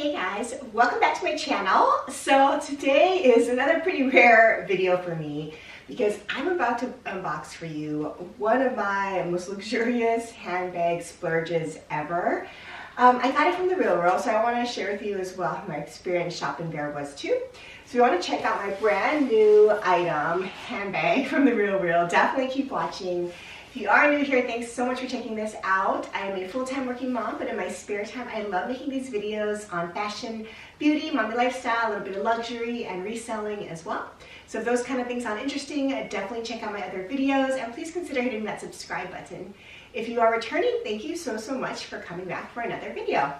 Hey guys, welcome back to my channel. So today is another pretty rare video for me because I'm about to unbox for you one of my most luxurious handbag splurges ever. I got it from the RealReal, so I want to share with you as well how my experience shopping there was too. So if you want to check out my brand new item, handbag from the RealReal, definitely keep watching. If you are new here, thanks so much for checking this out. I am a full-time working mom, but in my spare time, I love making these videos on fashion, beauty, mommy lifestyle, a little bit of luxury, and reselling as well. So if those kind of things sound interesting, definitely check out my other videos, and please consider hitting that subscribe button. If you are returning, thank you so much for coming back for another video.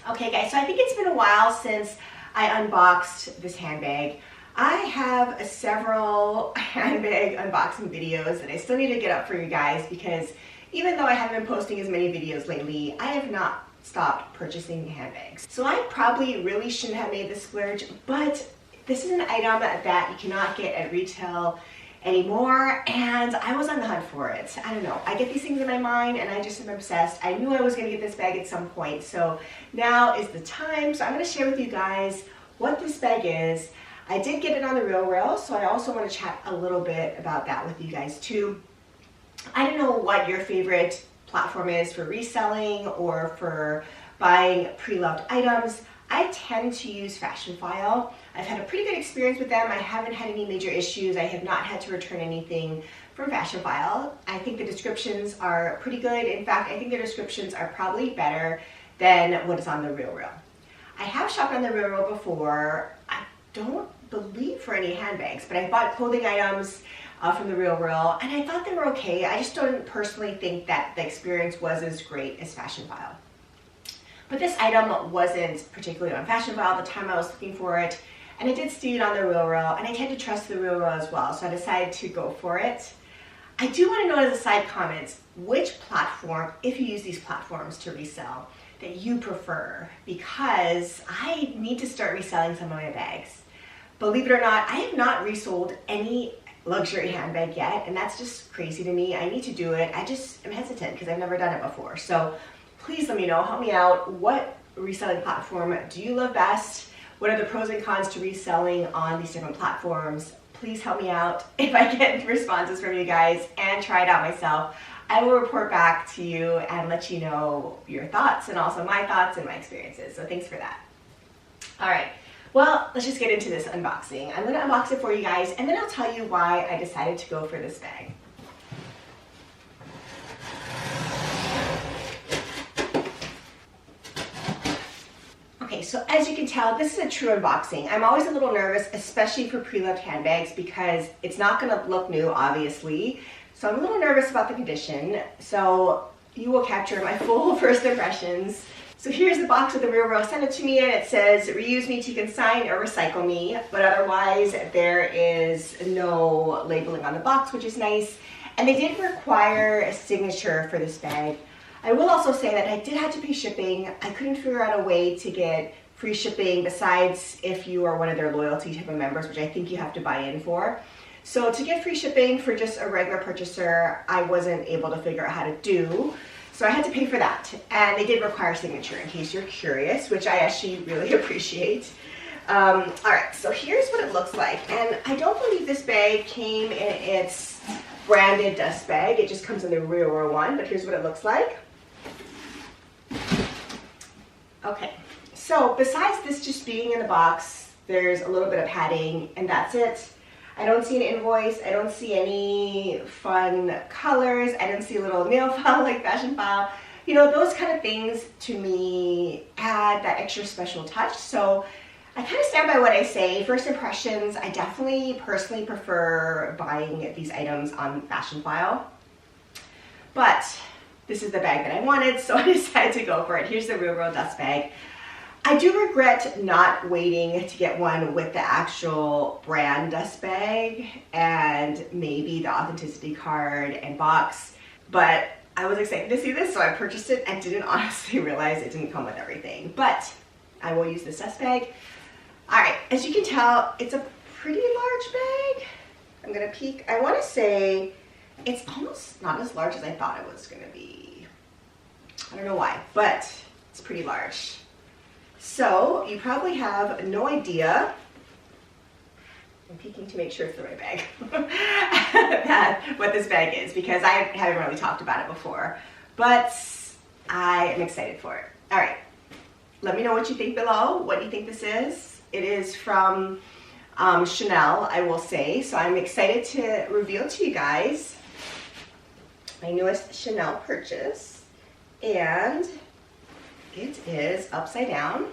Okay guys, so I think it's been a while since I unboxed this handbag. I have several handbag unboxing videos that I still need to get up for you guys because even though I haven't been posting as many videos lately, I have not stopped purchasing handbags. So I probably really shouldn't have made this splurge, but this is an item that you cannot get at retail anymore, and I was on the hunt for it. I don't know, I get these things in my mind and I just am obsessed. I knew I was going to get this bag at some point, so now is the time. So I'm going to share with you guys what this bag is. I did get it on the RealReal, so I also want to chat a little bit about that with you guys too. I don't know what your favorite platform is for reselling or for buying pre-loved items. I tend to use Fashionphile. I've had a pretty good experience with them. I haven't had any major issues. I have not had to return anything from Fashionphile. I think the descriptions are pretty good. In fact, I think the descriptions are probably better than what is on the RealReal. I have shopped on the RealReal before. I don't believe for any handbags, but I bought clothing items from the RealReal and I thought they were okay. I just don't personally think that the experience was as great as Fashionphile. But this item wasn't particularly on Fashionphile at the time I was looking for it, and I did see it on the RealReal, and I tend to trust the RealReal as well, so I decided to go for it. I do want to know as a side comment which platform, if you use these platforms to resell, that you prefer, because I need to start reselling some of my bags. Believe it or not, I have not resold any luxury handbag yet, and that's just crazy to me. I need to do it. I just am hesitant because I've never done it before. So please let me know, help me out. What reselling platform do you love best? What are the pros and cons to reselling on these different platforms? Please help me out. If I get responses from you guys and try it out myself, I will report back to you and let you know your thoughts and also my thoughts and my experiences. So thanks for that. All right, well, let's just get into this unboxing. I'm gonna unbox it for you guys and then I'll tell you why I decided to go for this bag. Okay, so as you can tell, this is a true unboxing. I'm always a little nervous, especially for pre-loved handbags, because it's not gonna look new, obviously. So I'm a little nervous about the condition, so you will capture my full first impressions. So here's the box with the RealReal sent it to me, and it says, reuse me to consign or recycle me, but otherwise there is no labeling on the box, which is nice. And they did require a signature for this bag. I will also say that I did have to pay shipping. I couldn't figure out a way to get free shipping besides if you are one of their loyalty type of members, which I think you have to buy in for. So to get free shipping for just a regular purchaser, I wasn't able to figure out how to do. So I had to pay for that. And they did require a signature in case you're curious, which I actually really appreciate. All right, so here's what it looks like. And I don't believe this bag came in its branded dust bag. It just comes in the RealReal one, but here's what it looks like. Okay, so besides this just being in the box, there's a little bit of padding and that's it. I don't see an invoice, I don't see any fun colors, I don't see a little nail file like Fashionphile. You know, those kind of things to me add that extra special touch. So I kind of stand by what I say. First impressions, I definitely personally prefer buying these items on Fashionphile. But this is the bag that I wanted, so I decided to go for it. Here's the RealReal dust bag. I do regret not waiting to get one with the actual brand dust bag and maybe the authenticity card and box, but I was excited to see this, so I purchased it and didn't honestly realize it didn't come with everything, but I will use this dust bag. All right, as you can tell, it's a pretty large bag. I'm gonna peek. I wanna say it's almost not as large as I thought it was gonna be. I don't know why, but it's pretty large. So you probably have no idea, I'm peeking to make sure it's the right bag, what this bag is, because I haven't really talked about it before, but I am excited for it. All right, let me know what you think below. What do you think this is? It is from Chanel, I will say, so I'm excited to reveal to you guys my newest Chanel purchase, and it is upside down.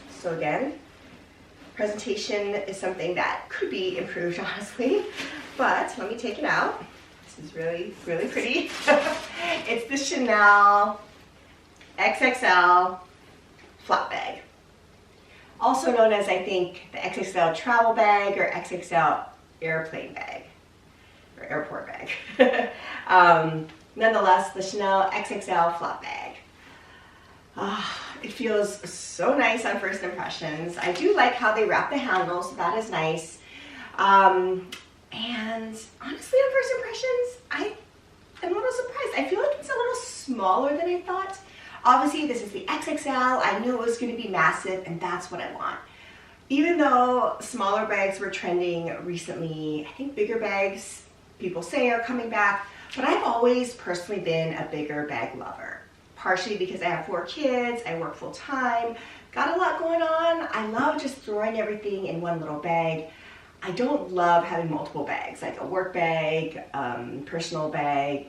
So again, presentation is something that could be improved, honestly, but let me take it out. This is really, really pretty. It's the Chanel XXL flap bag. Also known as, I think, the XXL travel bag or XXL airplane bag or airport bag. Nonetheless, the Chanel XXL flap bag. It feels so nice on first impressions. I do like how they wrap the handles, so that is nice. And honestly, on first impressions, I am a little surprised. I feel like it's a little smaller than I thought. Obviously, this is the XXL. I knew it was going to be massive, and that's what I want. Even though smaller bags were trending recently, I think bigger bags, people say, are coming back. But I've always personally been a bigger bag lover. Partially because I have 4 kids, I work full time, got a lot going on. I love just throwing everything in one little bag. I don't love having multiple bags, like a work bag, personal bag,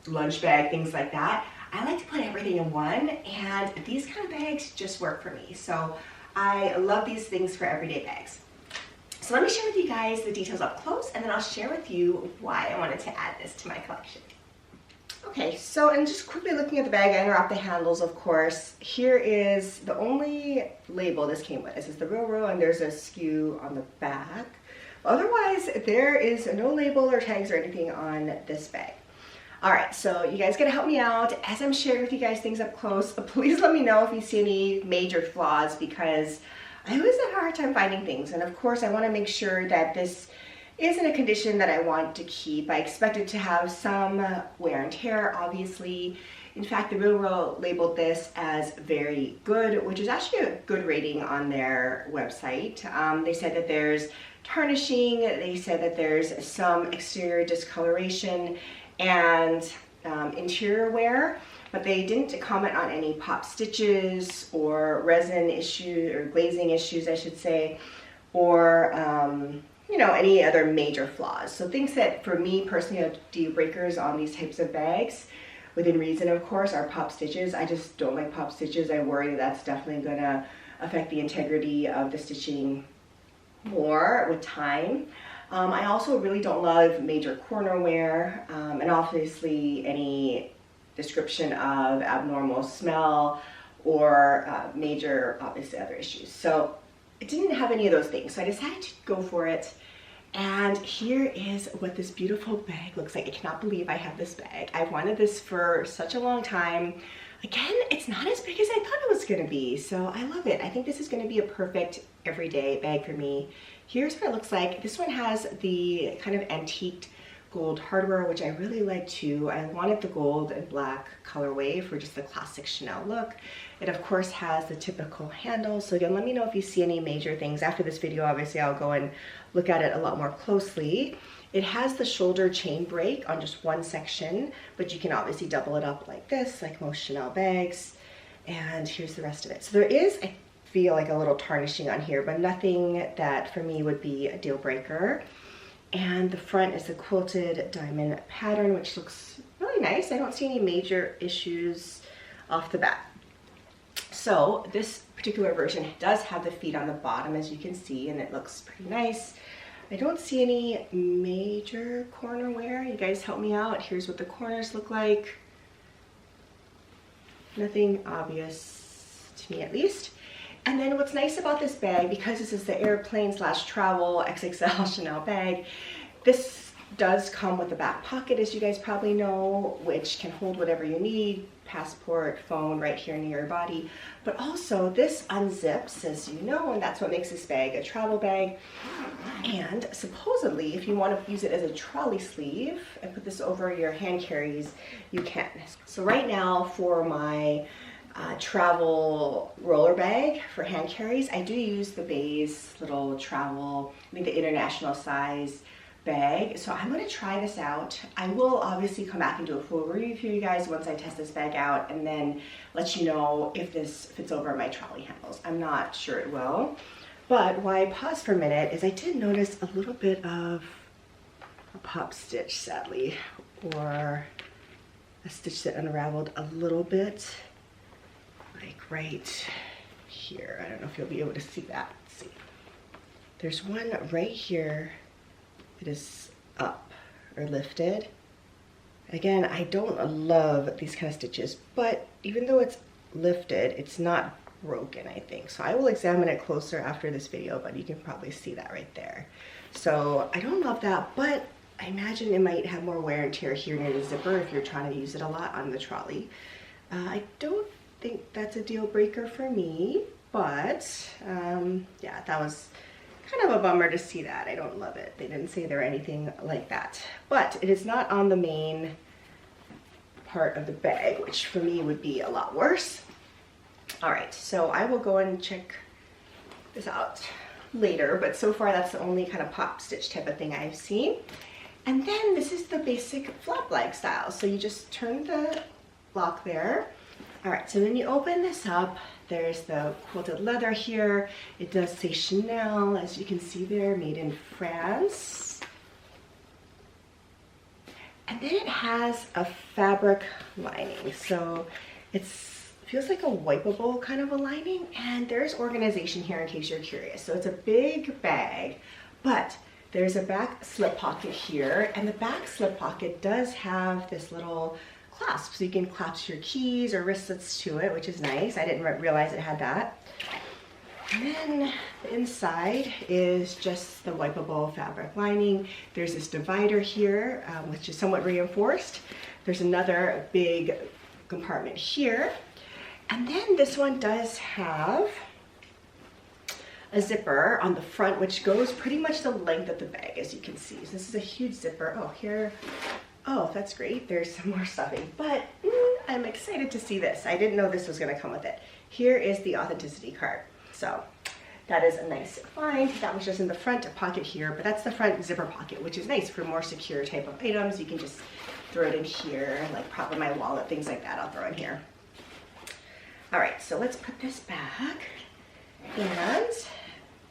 lunch bag, things like that. I like to put everything in one, and these kind of bags just work for me. So I love these things for everyday bags. So let me share with you guys the details up close, and then I'll share with you why I wanted to add this to my collection. Okay, so and just quickly looking at the bag, I unwrapped the handles, of course. Here is the only label this came with. This is the RealReal, and there's a SKU on the back. Otherwise, there is no label or tags or anything on this bag. All right, so you guys gotta help me out. As I'm sharing with you guys things up close, please let me know if you see any major flaws, because I always have a hard time finding things. And of course, I wanna make sure that this is in a condition that I want to keep. I expect it to have some wear and tear, obviously. In fact, the RealReal labeled this as very good, which is actually a good rating on their website. They said that there's tarnishing, they said that there's some exterior discoloration and interior wear, but they didn't comment on any pop stitches or resin issues or glazing issues, I should say, or you know, any other major flaws. So things that for me personally are deal breakers on these types of bags, within reason of course, are pop stitches. I just don't like pop stitches. I worry that's definitely gonna affect the integrity of the stitching more with time. I also really don't love major corner wear, and obviously any description of abnormal smell or major, obviously, other issues. So it didn't have any of those things, so I decided to go for it. And here is what this beautiful bag looks like. I cannot believe I have this bag. I've wanted this for such a long time. Again, it's not as big as I thought it was gonna be, so I love it. I think this is gonna be a perfect everyday bag for me. Here's what it looks like. This one has the kind of antiqued gold hardware, which I really like too. I wanted the gold and black colorway for just the classic Chanel look. It of course has the typical handle. So again, let me know if you see any major things. After this video, obviously I'll go and look at it a lot more closely. It has the shoulder chain break on just one section, but you can obviously double it up like this, like most Chanel bags. And here's the rest of it. So there is, I feel like, a little tarnishing on here, but nothing that for me would be a deal breaker. And the front is the quilted diamond pattern, which looks really nice. I don't see any major issues off the bat. So this particular version does have the feet on the bottom, as you can see, and it looks pretty nice. I don't see any major corner wear. You guys help me out. Here's what the corners look like. Nothing obvious to me, at least. And then what's nice about this bag, because this is the airplane / travel XXL Chanel bag, this does come with a back pocket, as you guys probably know, which can hold whatever you need, passport, phone, right here near your body. But also this unzips, as you know, and that's what makes this bag a travel bag. And supposedly, if you want to use it as a trolley sleeve and put this over your hand carries, you can. So right now for my travel roller bag for hand carries. I do use the Bay's little travel, I think the international size bag. So I'm gonna try this out. I will obviously come back and do a full review for you guys once I test this bag out and then let you know if this fits over my trolley handles. I'm not sure it will. But why I paused for a minute is I did notice a little bit of a pop stitch, sadly, or a stitch that unraveled a little bit, like right here. I don't know if you'll be able to see that. Let's see. There's one right here that is up or lifted. Again, I don't love these kind of stitches, but even though it's lifted, it's not broken, I think. So I will examine it closer after this video, but you can probably see that right there. So I don't love that, but I imagine it might have more wear and tear here near the zipper if you're trying to use it a lot on the trolley. I don't think that's a deal breaker for me, but yeah, that was kind of a bummer to see that. I don't love it. They didn't say there anything like that, but it is not on the main part of the bag, which for me would be a lot worse. All right, so I will go and check this out later, but so far that's the only kind of pop stitch type of thing I've seen. And then this is the basic flap leg style. So you just turn the lock there. All right, so when you open this up, there's the quilted leather here. It does say Chanel, as you can see there, made in France. And then it has a fabric lining. So it feels like a wipeable kind of a lining, and there's organization here in case you're curious. So it's a big bag, but there's a back slip pocket here, and the back slip pocket does have this little clasp, so you can clasp your keys or wristlets to it, which is nice. I didn't realize it had that. And then the inside is just the wipeable fabric lining. There's this divider here, which is somewhat reinforced. There's another big compartment here. And then this one does have a zipper on the front, which goes pretty much the length of the bag, as you can see. So this is a huge zipper. Oh, here, oh, that's great. There's some more stuffing, but I'm excited to see this. I didn't know this was gonna come with it. Here is the authenticity card. So that is a nice find. That was just in the front pocket here, but that's the front zipper pocket, which is nice for more secure type of items. You can just throw it in here, like probably my wallet, things like that, I'll throw in here. All right, so let's put this back. And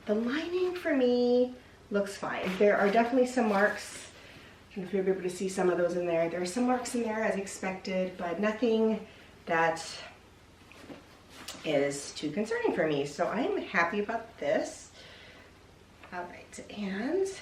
the lining for me looks fine. There are definitely some marks. I don't know if you'll be able to see some of those in there. There are some marks in there as expected, but nothing that is too concerning for me. So I'm happy about this. All right, and let's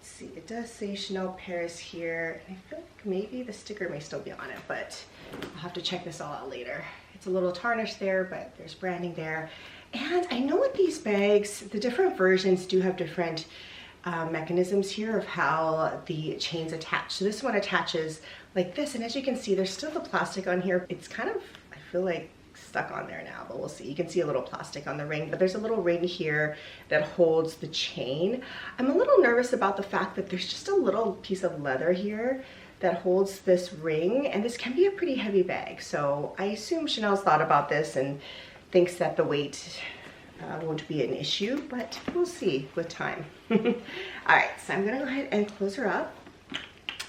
see, it does say Chanel Paris here. I feel like maybe the sticker may still be on it, but I'll have to check this all out later. It's a little tarnished there, but there's branding there. And I know with these bags, the different versions do have different mechanisms here of how the chains attach. So this one attaches like this, and as you can see, there's still the plastic on here. It's kind of, I feel like, stuck on there now, but we'll see. You can see a little plastic on the ring, but there's a little ring here that holds the chain. I'm a little nervous about the fact that there's just a little piece of leather here that holds this ring, and this can be a pretty heavy bag. So I assume Chanel's thought about this and thinks that the weight won't be an issue, but we'll see with time. All right, so I'm gonna go ahead and close her up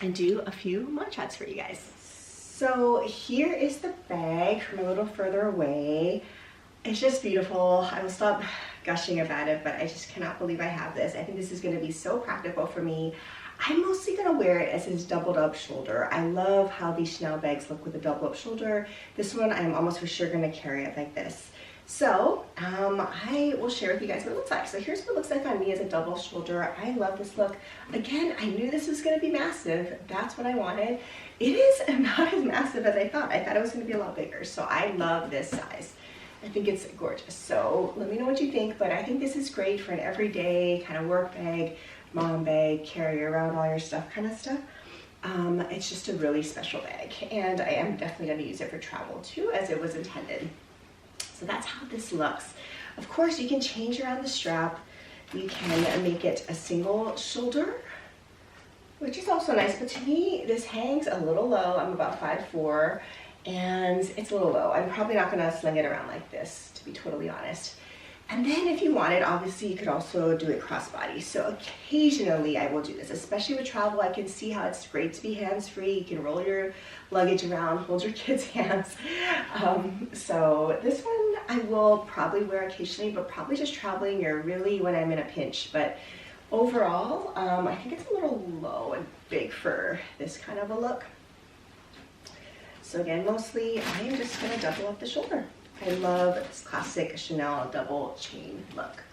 and do a few mod shots for you guys. So here is the bag from a little further away. It's just beautiful. I will stop gushing about it, but I just cannot believe I have this. I think this is gonna be so practical for me. I'm mostly gonna wear it as this doubled up shoulder. I love how these Chanel bags look with a double up shoulder. This one, I'm almost for sure gonna carry it like this. So I will share with you guys what it looks like. So here's what it looks like on me as a double shoulder. I love this look. Again, I knew this was gonna be massive. That's what I wanted. It is not as massive as I thought. I thought it was gonna be a lot bigger. So I love this size. I think it's gorgeous. So let me know what you think, but I think this is great for an everyday kind of work bag, mom bag, carry around all your stuff kind of stuff. It's just a really special bag, and I am definitely gonna use it for travel too, as it was intended. So that's how this looks. Of course, you can change around the strap. You can make it a single shoulder, which is also nice, but to me, this hangs a little low. I'm about 5'4", and it's a little low. I'm probably not gonna sling it around like this, to be totally honest. And then if you wanted, obviously you could also do it crossbody. So occasionally I will do this, especially with travel. I can see how it's great to be hands-free. You can roll your luggage around, hold your kids' hands. So this one I will probably wear occasionally, but probably just traveling or really when I'm in a pinch. But overall, I think it's a little low and big for this kind of a look. So again, mostly I am just gonna double up the shoulder. I love this classic Chanel double chain look.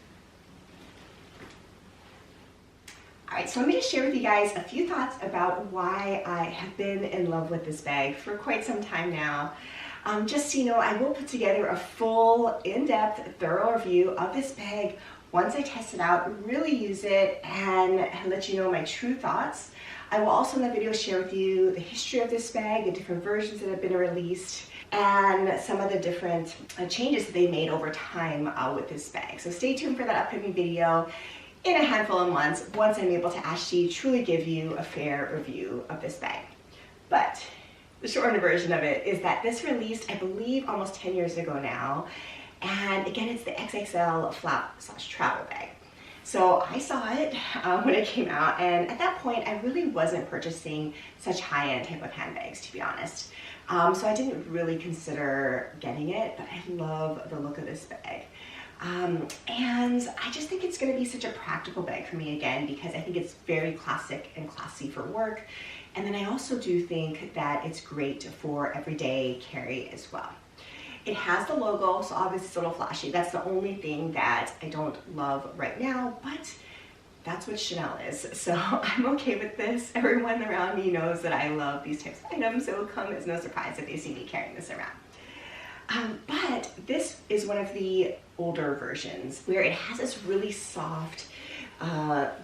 All right, so let me just share with you guys a few thoughts about why I have been in love with this bag for quite some time now. Just so you know, I will put together a full, in-depth, thorough review of this bag once I test it out, really use it, and let you know my true thoughts. I will also in the video share with you the history of this bag, the different versions that have been released, and some of the different changes that they made over time with this bag. So stay tuned for that upcoming video in a handful of months once I'm able to actually truly give you a fair review of this bag. But the shortened version of it is that this released, I believe, almost 10 years ago now. And again, it's the XXL flap/travel bag. So I saw it when it came out, and at that point I really wasn't purchasing such high-end type of handbags, to be honest. So I didn't really consider getting it, but I love the look of this bag. And I just think it's going to be such a practical bag for me again, because I think it's very classic and classy for work. And then I also do think that it's great for everyday carry as well. It has the logo, so obviously it's a little flashy. That's the only thing that I don't love right now, but that's what Chanel is. So I'm okay with this. Everyone around me knows that I love these types of items, so it'll come as no surprise if they see me carrying this around. But this is one of the older versions where it has this really soft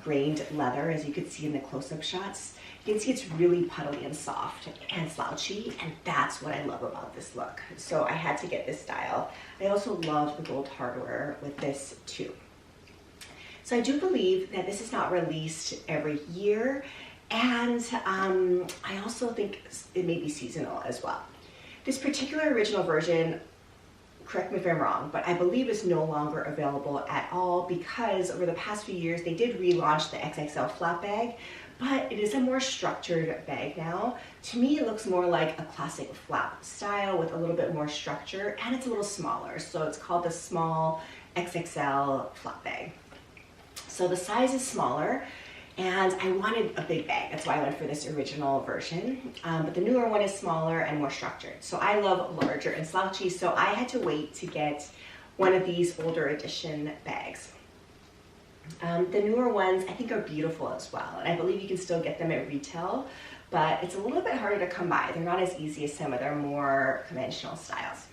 grained leather, as you could see in the close-up shots. You can see it's really puddly and soft and slouchy, and that's what I love about this look. So I had to get this style. I also love the gold hardware with this too. So I do believe that this is not released every year, and I also think it may be seasonal as well. This particular original version, correct me if I'm wrong, but I believe is no longer available at all because over the past few years they did relaunch the XXL flap bag, but it is a more structured bag now. To me, it looks more like a classic flap style with a little bit more structure, and it's a little smaller. So it's called the small XXL flap bag. So the size is smaller, and I wanted a big bag. That's why I went for this original version. But the newer one is smaller and more structured. So I love larger and slouchy, so I had to wait to get one of these older edition bags. The newer ones I think are beautiful as well, and I believe you can still get them at retail, but it's a little bit harder to come by. They're not as easy as some of their more conventional styles.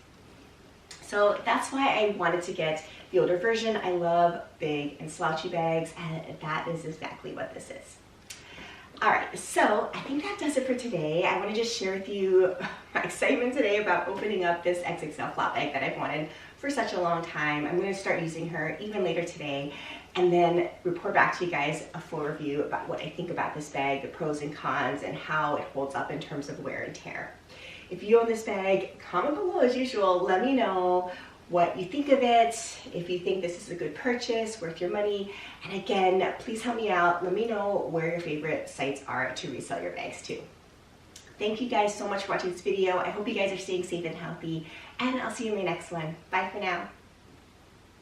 So that's why I wanted to get the older version. I love big and slouchy bags, and that is exactly what this is. All right, so I think that does it for today. I want to just share with you my excitement today about opening up this XXL flap bag that I've wanted for such a long time. I'm going to start using her even later today, and then report back to you guys a full review about what I think about this bag, the pros and cons, and how it holds up in terms of wear and tear. If you own this bag, comment below as usual. Let me know what you think of it, if you think this is a good purchase, worth your money. And again, please help me out. Let me know where your favorite sites are to resell your bags to. Thank you guys so much for watching this video. I hope you guys are staying safe and healthy, and I'll see you in my next one. Bye for now.